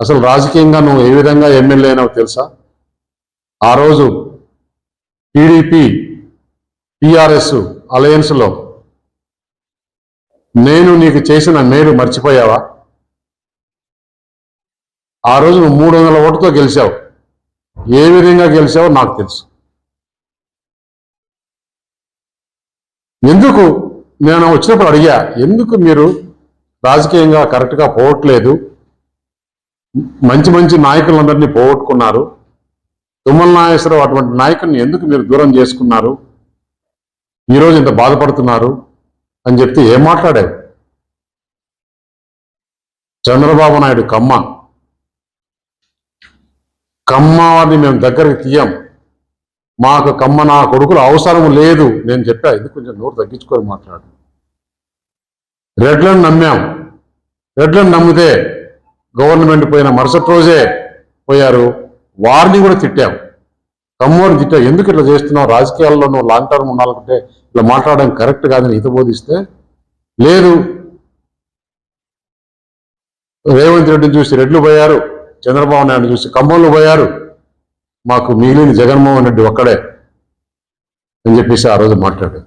అసలు రాజకీయంగా నువ్వు ఏ విధంగా ఎమ్మెల్యే అయినావు తెలుసా? ఆ రోజు టీడీపీ టీఆర్ఎస్ అలయన్స్లో నేను నీకు చేసిన మేలు మర్చిపోయావా? ఆ రోజు నువ్వు 300 ఓటుతో గెలిచావు. ఏ విధంగా గెలిచావో నాకు తెలుసు. ఎందుకు నేను వచ్చినప్పుడు అడిగా, ఎందుకు మీరు రాజకీయంగా కరెక్ట్గా పోవట్లేదు, మంచి మంచి నాయకులందరినీ పోగొట్టుకున్నారు, తుమ్మల నాగేశ్వరరావు అటువంటి నాయకుల్ని ఎందుకు మీరు దూరం చేసుకున్నారు, ఈరోజు ఇంత బాధపడుతున్నారు అని చెప్తే ఏం మాట్లాడారు? చంద్రబాబు నాయుడు కమ్మని మేము దగ్గరికి తీయం, మాకు కమ్మ నా కొడుకులు అవసరం లేదు నేను చెప్పా. ఇది కొంచెం నోరు తగ్గించుకొని మాట్లాడు. రెడ్లను నమ్మాం, రెడ్లను నమ్మితే గవర్నమెంట్ పోయిన మరుసటి రోజే పోయారు, వారిని కూడా తిట్టాం, కమ్మోని తిట్టాం. ఎందుకు ఇట్లా చేస్తున్నావు, రాజకీయాల్లో నువ్వు లాంగ్ టర్మ్ ఉండాలంటే ఇట్లా మాట్లాడడం కరెక్ట్ కాదని హితబోధిస్తే లేదు. రేవంత్ రెడ్డిని చూసి రెడ్లు పోయారు, చంద్రబాబు నాయుడు చూసి కమ్మోళ్ళు పోయారు, మాకు మిగిలిన జగన్మోహన్ రెడ్డి ఒక్కడే అని చెప్పేసి ఆ రోజు మాట్లాడారు.